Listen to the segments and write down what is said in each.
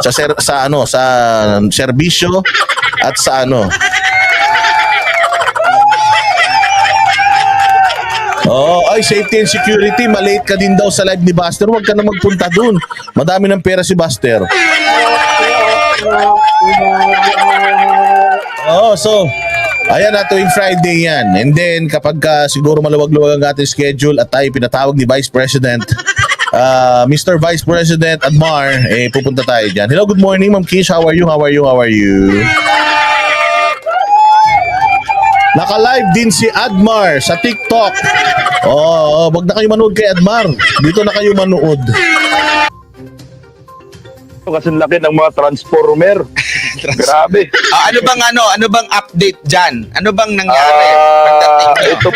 sa serbisyo at sa ano. Oh, ay safety and security, malate ka din daw sa live ni Buster. Huwag ka na magpunta dun. Madami ng pera si Buster. Oh, so ayan na, tuwing Friday yan. And then kapag siguro maluwag-luwag ang ating schedule at tayo pinatawag ni Vice President Mr. Vice President Admar, pupunta tayo dyan. Hello, good morning Ma'am Kish. How are you? How are you? How are you? Naka-live din si Admar sa TikTok. Wag na kayo manood kay Admar. Dito na kayo manood. Kasi laki ng mga transformer. Grabe. Ano bang update dyan? Ano bang nangyari? Pagdating Ito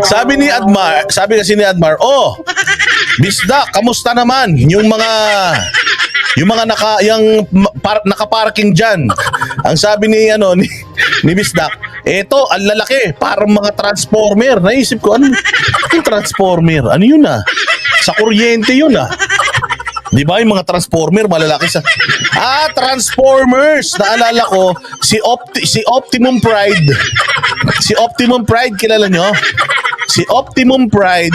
sabi kasi ni Admar, Bisda, kamusta naman yung mga nakaparking diyan? Ang sabi ni Bisda, eto, ang lalaki, parang mga transformer. Naisip ko, ano yung transformer? Ano yun Sa kuryente yun Di ba yung mga transformer malalaki sa Transformers. Naalala ko si Optimum Pride. Si Optimum Pride, kilala nyo? Si Optimum Pride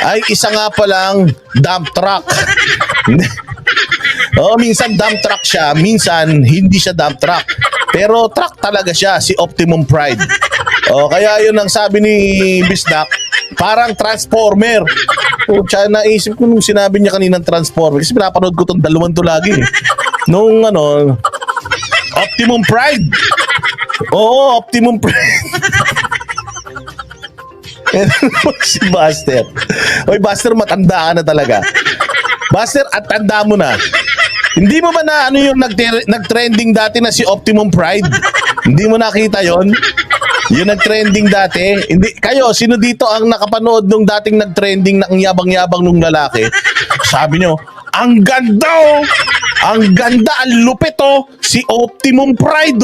ay isa nga palang dump truck. Minsan dump truck siya, minsan hindi siya dump truck. Pero truck talaga siya, si Optimum Pride. Kaya yun ang sabi ni Bisdak, parang transformer. Tsaka naisip ko nung sinabi niya kaninang transformer, kasi pinapanood ko itong dalawang to lagi. Nung Optimum Pride. Oo, Optimum Pride. Si Buster. Oy, Buster, matanda ka na talaga. Buster, at tanda mo na. Hindi mo ba na yung nag-trending dati na si Optimum Pride? Hindi mo nakita yon? Yung nag-trending dati? Hindi, kayo, sino dito ang nakapanood nung dating nag-trending na ang yabang-yabang nung lalaki? Sabi nyo, ang ganda ang ganda, ang lupit si Optimum Pride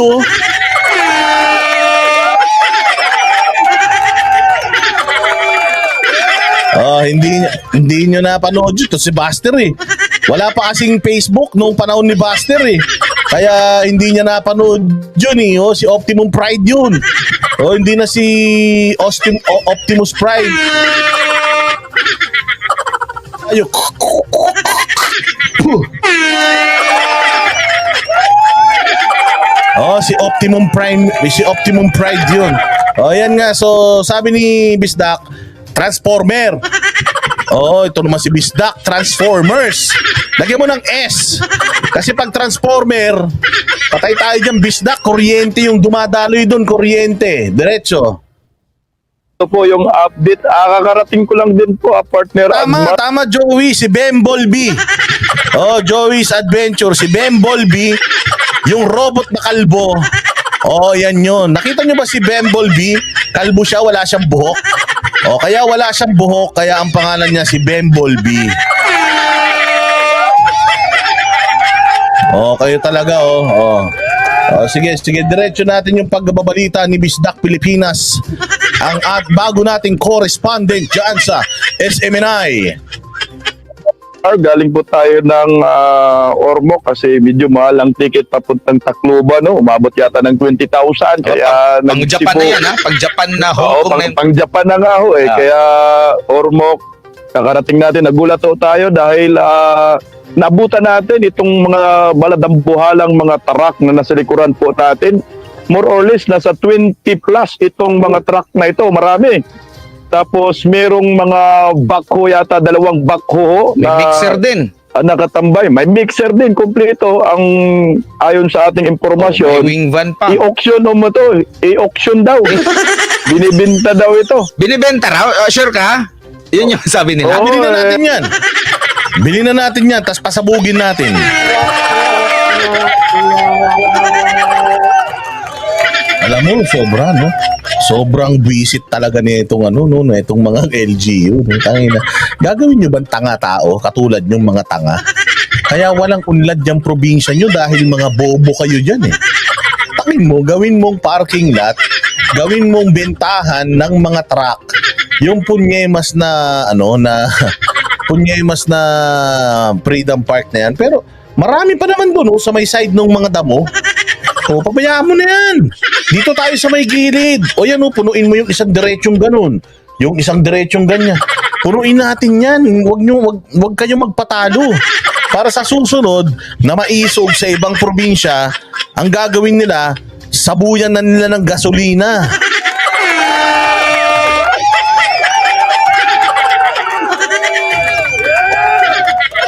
hindi nyo napanood yun. Si Buster wala pa kasing Facebook noong panahon ni Buster kaya hindi niya napanood yun si Optimum Pride yun. Hindi na si Optimus Pride. Ayo. Si Optimum Pride yun. Yan nga. So sabi ni Bisdak, Transformer. Ito naman si Bisdak, Transformers. Lagyan mo ng S. Kasi pag Transformer, patay tayo dyan, Bisdak, kuryente yung dumadaloy doon, kuryente. Diretso. Ito po yung update. Kakarating ko lang din po, partner. Tama, Joey, si Bumblebee. Joey's Adventure, si Bumblebee, yung robot na kalbo. Yan yun. Nakita nyo ba si Bumblebee? Kalbo siya, wala siyang buhok. Kaya wala siyang buhok, kaya ang pangalan niya si Bumblebee. Kayo talaga sige, diretso natin yung pagbabalita ni Bisdak Pilipinas. Ang bago nating correspondent dyan sa SMNI. Galing po tayo ng Ormoc kasi medyo mahal ang ticket papuntang Tacloban, umabot yata ng 20,000. Kaya pang Japan na yan, pang Japan na Hong Kong. Pang Japan na nga Kaya Ormoc, kakarating natin, nagulat tayo dahil nabutan natin itong mga baladambuhalang mga truck na nasa likuran po natin. More or less, nasa 20 plus itong mga truck na ito, marami. Tapos merong mga backhoe yata, 2 backhoe. May mixer din. Nakatambay. May mixer din, kompleto. Ang ayon sa ating impormasyon, may wing van pa. I-auction mo to. I-auction daw. Binibenta daw ito. Binibenta raw? Sure ka? Yun yung sabi nila. Bilhin na natin yan. Bilhin na natin yan, tapos pasabugin natin. Alam mo, sobrang visit talaga nitong itong mga LGU. Gagawin nyo bang tanga tao katulad yung mga tanga? Kaya walang unlad yung probinsya nyo dahil mga bobo kayo dyan Tangin mo, gawin mong parking lot, gawin mong bentahan ng mga truck. Yung punyemas na Punyemas na Freedom Park na yan. Pero marami pa naman doon sa may side ng mga damo. O, pabayaan mo na yan. Dito tayo sa may gilid. O yan punuin mo yung isang diretsong ganun. Yung isang diretsong ganyan. Punuin natin yan. Wag kayo magpatalo. Para sa susunod na maisog sa ibang probinsya, ang gagawin nila, sabuyan na nila ng gasolina.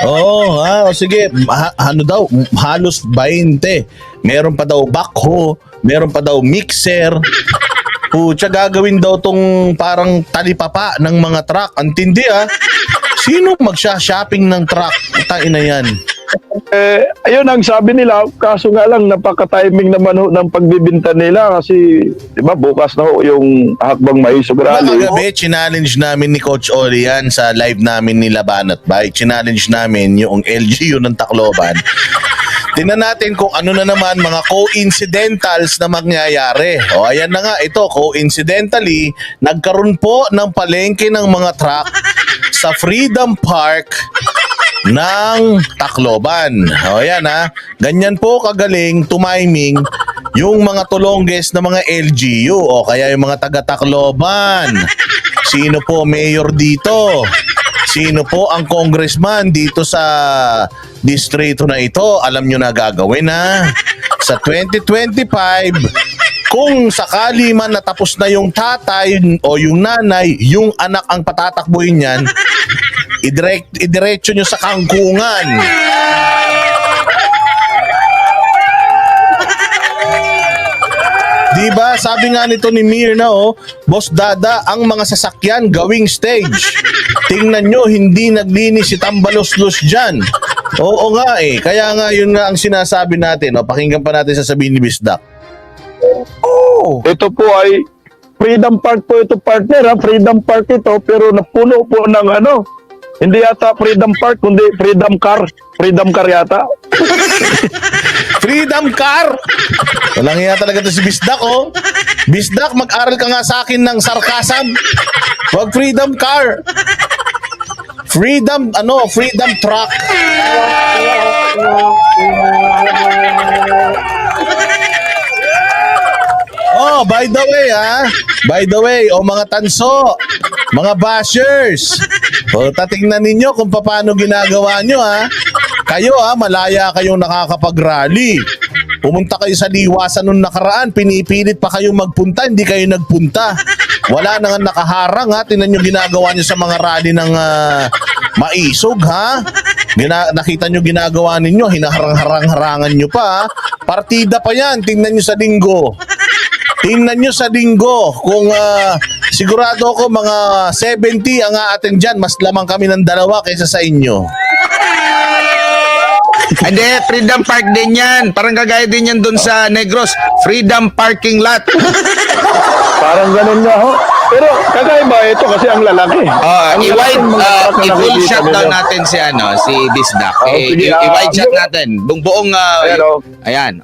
O sige, ano daw, halos 20. Meron pa daw backhoe, meron pa daw mixer. Pucha, gagawin daw tong parang talipapa ng mga truck. Antindi Sino magsha-shopping ng truck? Tain na yan. Ayun ang sabi nila, kaso nga lang napaka-timing naman ho ng pagbibinta nila kasi, di ba, bukas na ho yung hakbang maisog rally. Kagabi, challenge namin ni Coach Oli yan sa live namin ni Laban at Bay. Challenge namin yung LGU ng Tacloban. Tingnan natin kung ano na naman mga coincidentals na mangyayari. O ayan na nga, ito, coincidentally, nagkaroon po ng palengke ng mga truck sa Freedom Park ng Tacloban. O yan ganyan po kagaling tumiming yung mga tulongges na mga LGU o kaya yung mga taga Tacloban. Sino po mayor dito? Sino po ang congressman dito sa distrito na ito? Alam nyo na gagawin sa 2025, kung sakali man natapos na yung tatay o yung nanay, yung anak ang patatakbuhin yan, idiretso nyo sa kangkungan. Diba? Sabi nga nito ni Mirna, Boss Dada, ang mga sasakyan gawing stage. Tingnan nyo, hindi naglinis si Tambalos-los dyan. Oo nga Kaya nga yun nga ang sinasabi natin. Pakinggan pa natin sasabihin ni Bisdak. Ito po ay Freedom Park po ito, partner. Freedom Park ito, pero napuno po ng hindi yata Freedom Park, kundi Freedom Car. Freedom Car yata. Freedom Car! Walang iya talaga to si Bisdak, Bisdak, mag-aral ka nga sa akin ng sarcasm. Wag Freedom Car. Freedom Truck. By the way, mga tanso, mga bashers. Tatingnan ninyo kung paano ginagawa nyo, Kayo, malaya kayong nakakapag-rally. Pumunta kayo sa liwasan nung nakaraan, pinipilit pa kayong magpunta, hindi kayo nagpunta. Wala na nga nakaharang, Tingnan nyo ginagawa nyo sa mga rally ng maisog, Nakita nyo ginagawa ninyo, hinaharang-harangan nyo pa, Partida pa yan, tingnan nyo sa linggo. Tingnan nyo sa linggo kung sigurado ako mga 70 ang aatin dyan, mas lamang kami ng 2 kaysa sa inyo. Hindi, Freedom Park din yan. Parang kagaya din yan dun sa Negros. Freedom Parking Lot. Parang ganun nga ho. Pero kakaiba ito kasi ang lalaki. I-full shot down natin si Bisdak. I-wide shot natin. Buong ayan,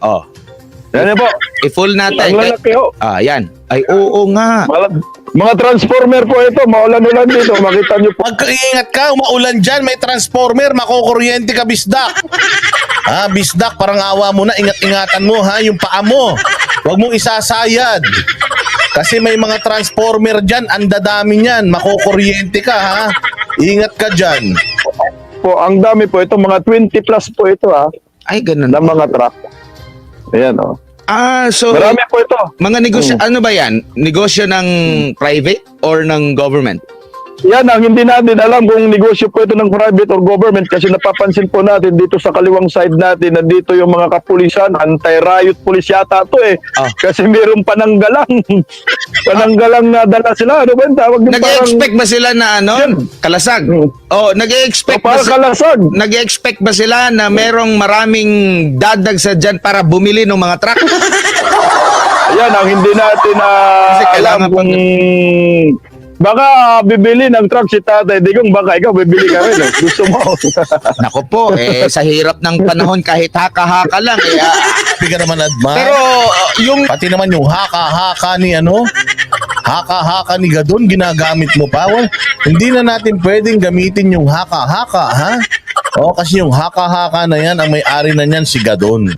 Yan po. I-full natin. Ang lalaki ho. Ayan. Ay, oo nga. Mga transformer po ito, maulan-ulan dito, makita nyo po. Magkaingat ka, umaulan dyan, may transformer, makukuryente ka, Bisdak. Bisdak, parang awa mo na, ingat-ingatan mo, yung paa mo. Huwag mong isasayad. Kasi may mga transformer dyan, ang dadami niyan, makukuryente ka, Ingat ka dyan. Po, ang dami po ito, mga 20 plus po ito, Ay, ganun. Na mga truck. Ayan, So marami po ito. mga negosyo, ano ba yan? Negosyo ng private or ng government? Yan ang hindi natin alam kung negosyo po ito ng private or government kasi napapansin po natin dito sa kaliwang side natin nandito yung mga kapulisan, anti-riot police yata to kasi mayroong pananggalang. Pananggalang na dala sila. Ano ba yung tawag? Nag-expect ba sila na kalasag? Nag-expect ba kalasag. Nag-expect ba sila na merong maraming dadag sa dyan para bumili ng mga truck? Yan ang hindi natin alam kung baka bibili ng truck si Tatay Digong, baka ikaw bibili ka rin. Gusto mo. Nako po, sa hirap ng panahon kahit haka-haka lang. Happy ka naman, Adman. Pero pati naman yung haka-haka ni haka-haka ni Gadon, ginagamit mo pa. Well, hindi na natin pwedeng gamitin yung haka-haka, ha? O, kasi yung haka-haka na yan, ang may-ari na yan si Gadon.